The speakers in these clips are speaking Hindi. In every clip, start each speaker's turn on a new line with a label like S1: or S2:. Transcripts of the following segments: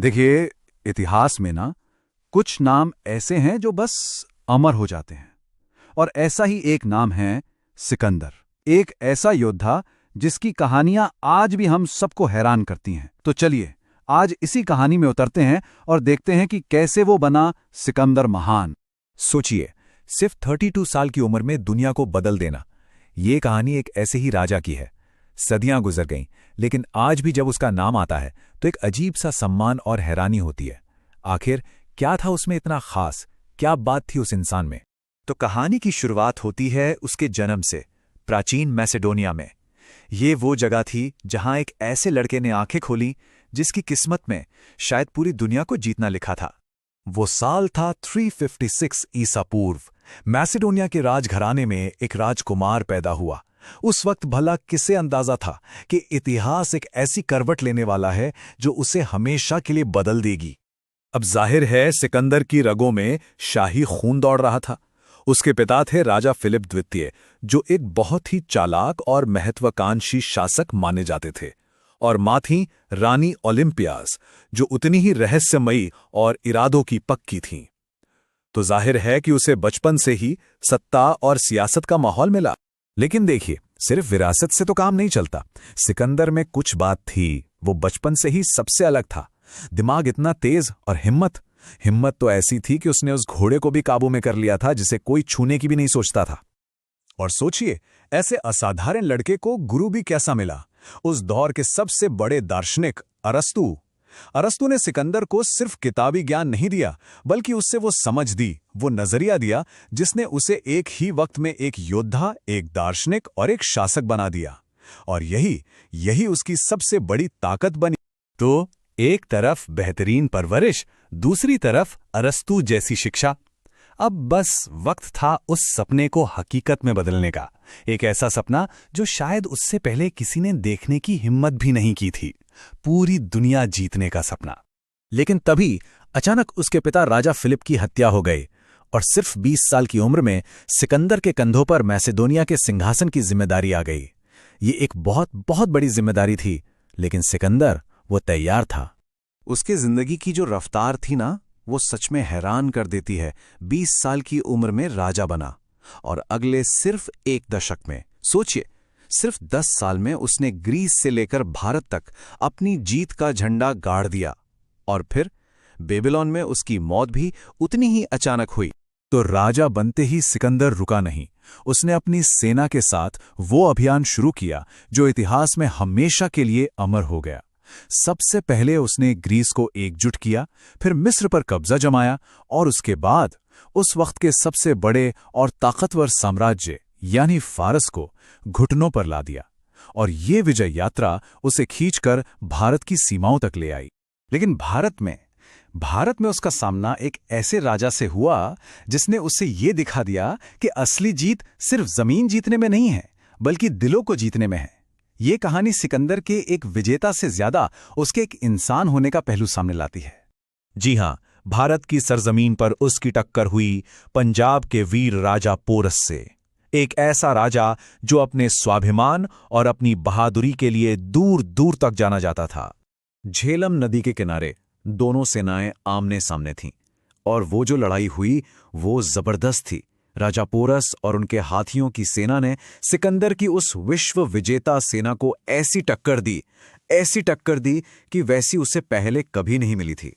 S1: देखिए, इतिहास में ना कुछ नाम ऐसे हैं जो बस अमर हो जाते हैं। और ऐसा ही एक नाम है सिकंदर। एक ऐसा योद्धा जिसकी कहानियां आज भी हम सबको हैरान करती हैं। तो चलिए आज इसी कहानी में उतरते हैं और देखते हैं कि कैसे वो बना सिकंदर महान।
S2: सोचिए, सिर्फ 32 साल की उम्र में दुनिया को बदल देना। ये कहानी एक ऐसे ही राजा की है। सदियां गुजर गईं, लेकिन आज भी जब उसका नाम आता है तो एक अजीब सा सम्मान और हैरानी होती है। आखिर क्या था उसमें इतना खास? क्या बात थी उस इंसान में? तो कहानी की शुरुआत होती है उसके जन्म से, प्राचीन मैसेडोनिया में। ये वो जगह थी जहां एक ऐसे लड़के ने आंखें खोली जिसकी किस्मत में शायद पूरी दुनिया को जीतना लिखा था। वो साल था 356 ईसा पूर्व। मैसेडोनिया के राजघराने में एक राजकुमार पैदा हुआ। उस वक्त भला किसे अंदाजा था कि इतिहास एक ऐसी करवट लेने वाला है जो उसे हमेशा के लिए बदल देगी। अब जाहिर है सिकंदर की रगों में शाही खून दौड़ रहा था। उसके पिता थे राजा फिलिप द्वितीय, जो एक बहुत ही चालाक और महत्वाकांक्षी शासक माने जाते थे, और मां थीं रानी ओलिम्पियास, जो उतनी ही रहस्यमयी और इरादों की पक्की थीं। तो जाहिर है कि उसे बचपन से ही सत्ता और सियासत का माहौल मिला। लेकिन देखिए, सिर्फ विरासत से तो काम नहीं चलता। सिकंदर में कुछ बात थी, वो बचपन से ही सबसे अलग था। दिमाग इतना तेज और हिम्मत तो ऐसी थी कि उसने उस घोड़े को भी काबू में कर लिया था जिसे कोई छूने की भी नहीं सोचता था। और सोचिए, ऐसे असाधारण लड़के को गुरु भी कैसा मिला। उस दौर के सबसे बड़े दार्शनिक अरस्तु ने सिकंदर को सिर्फ किताबी ज्ञान नहीं दिया, बल्कि उससे वो समझ दी, वो नजरिया दिया जिसने उसे एक ही वक्त में एक योद्धा, एक दार्शनिक और एक शासक बना दिया। और यही उसकी सबसे बड़ी ताकत बनी। तो एक तरफ बेहतरीन परवरिश, दूसरी तरफ अरस्तु जैसी शिक्षा। अब बस वक्त था उस सपने को हकीकत में बदलने का। एक ऐसा सपना जो शायद उससे पहले किसी ने देखने की हिम्मत भी नहीं की थी। पूरी दुनिया जीतने का सपना। लेकिन तभी अचानक उसके पिता राजा फिलिप की हत्या हो गई, और सिर्फ 20 साल की उम्र में सिकंदर के कंधों पर मैसेडोनिया के सिंहासन की जिम्मेदारी आ गई। ये एक बहुत बहुत बड़ी जिम्मेदारी थी, लेकिन सिकंदर वो तैयार था। उसके जिंदगी की जो रफ्तार थी ना, वो सच में हैरान कर देती है। 20 साल की उम्र में राजा बना, और अगले सिर्फ एक दशक में, सोचिए, सिर्फ 10 साल में उसने ग्रीस से लेकर भारत तक अपनी जीत का झंडा गाड़ दिया। और फिर बेबीलोन में उसकी मौत भी उतनी ही अचानक हुई। तो राजा बनते ही सिकंदर रुका नहीं। उसने अपनी सेना के साथ वो अभियान शुरू किया जो इतिहास में हमेशा के लिए अमर हो गया। सबसे पहले उसने ग्रीस को एकजुट किया, फिर मिस्र पर कब्जा जमाया, और उसके बाद उस वक्त के सबसे बड़े और ताकतवर साम्राज्य यानी फारस को घुटनों पर ला दिया। और ये विजय यात्रा उसे खींचकर भारत की सीमाओं तक ले आई। लेकिन भारत में उसका सामना एक ऐसे राजा से हुआ जिसने उसे ये दिखा दिया कि असली जीत सिर्फ जमीन जीतने में नहीं है, बल्कि दिलों को जीतने में है। ये कहानी सिकंदर के एक विजेता से ज्यादा उसके एक इंसान होने का पहलू सामने लाती है। जी हां, भारत की सरजमीन पर उसकी टक्कर हुई पंजाब के वीर राजा पोरस से। एक ऐसा राजा जो अपने स्वाभिमान और अपनी बहादुरी के लिए दूर दूर तक जाना जाता था। झेलम नदी के किनारे दोनों सेनाएं आमने सामने थीं, और वो जो लड़ाई हुई वो जबरदस्त थी। राजा पोरस और उनके हाथियों की सेना ने सिकंदर की उस विश्व विजेता सेना को ऐसी टक्कर दी कि वैसी उसे पहले कभी नहीं मिली थी।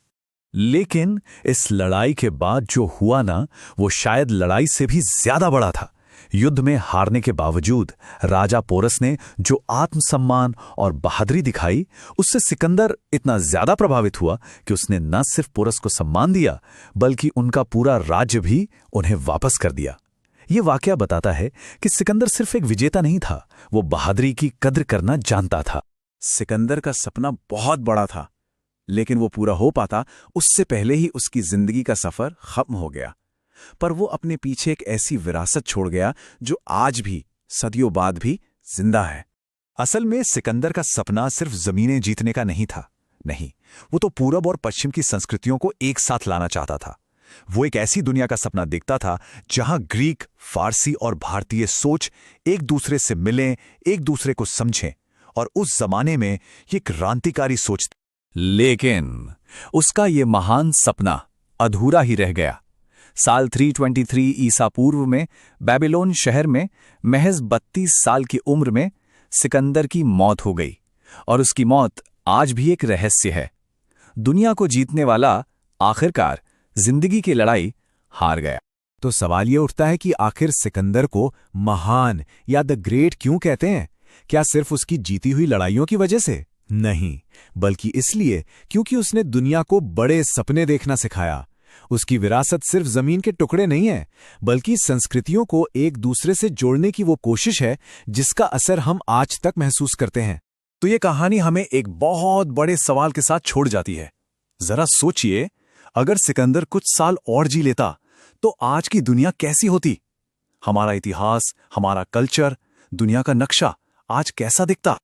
S2: लेकिन इस लड़ाई के बाद जो हुआ ना, वो शायद लड़ाई से भी ज्यादा बड़ा था। युद्ध में हारने के बावजूद राजा पोरस ने जो आत्मसम्मान और बहादुरी दिखाई, उससे सिकंदर इतना ज्यादा प्रभावित हुआ कि उसने न सिर्फ पोरस को सम्मान दिया, बल्कि उनका पूरा राज्य भी उन्हें वापस कर दिया। ये वाकया बताता है कि सिकंदर सिर्फ एक विजेता नहीं था, वो बहादुरी की कद्र करना जानता था। सिकंदर का सपना बहुत बड़ा था, लेकिन वो पूरा हो पाता उससे पहले ही उसकी जिंदगी का सफर खत्म हो गया। पर वो अपने पीछे एक ऐसी विरासत छोड़ गया जो आज भी, सदियों बाद भी जिंदा है। असल में सिकंदर का सपना सिर्फ जमीनें जीतने का नहीं था। नहीं, वो तो पूरब और पश्चिम की संस्कृतियों को एक साथ लाना चाहता था। वो एक ऐसी दुनिया का सपना देखता था जहां ग्रीक, फारसी और भारतीय सोच एक दूसरे से मिलें, एक दूसरे को समझें। और उस जमाने में ये क्रांतिकारी सोच थी। लेकिन उसका ये महान सपना अधूरा ही रह गया। साल 323 ईसा पूर्व में बेबीलोन शहर में महज 32 साल की उम्र में सिकंदर की मौत हो गई, और उसकी मौत आज भी एक रहस्य है। दुनिया को जीतने वाला आखिरकार जिंदगी की लड़ाई हार गया।
S3: तो सवाल ये उठता है कि आखिर सिकंदर को महान या द ग्रेट क्यों कहते हैं? क्या सिर्फ उसकी जीती हुई लड़ाइयों की वजह से? नहीं, बल्कि इसलिए क्योंकि उसने दुनिया को बड़े सपने देखना सिखाया। उसकी विरासत सिर्फ जमीन के टुकड़े नहीं है, बल्कि संस्कृतियों को एक दूसरे से जोड़ने की वो कोशिश है जिसका असर हम आज तक महसूस करते हैं।
S2: तो ये कहानी हमें एक बहुत बड़े सवाल के साथ छोड़ जाती है। जरा सोचिए, अगर सिकंदर कुछ साल और जी लेता तो आज की दुनिया कैसी होती? हमारा इतिहास, हमारा कल्चर, दुनिया का नक्शा आज कैसा दिखता?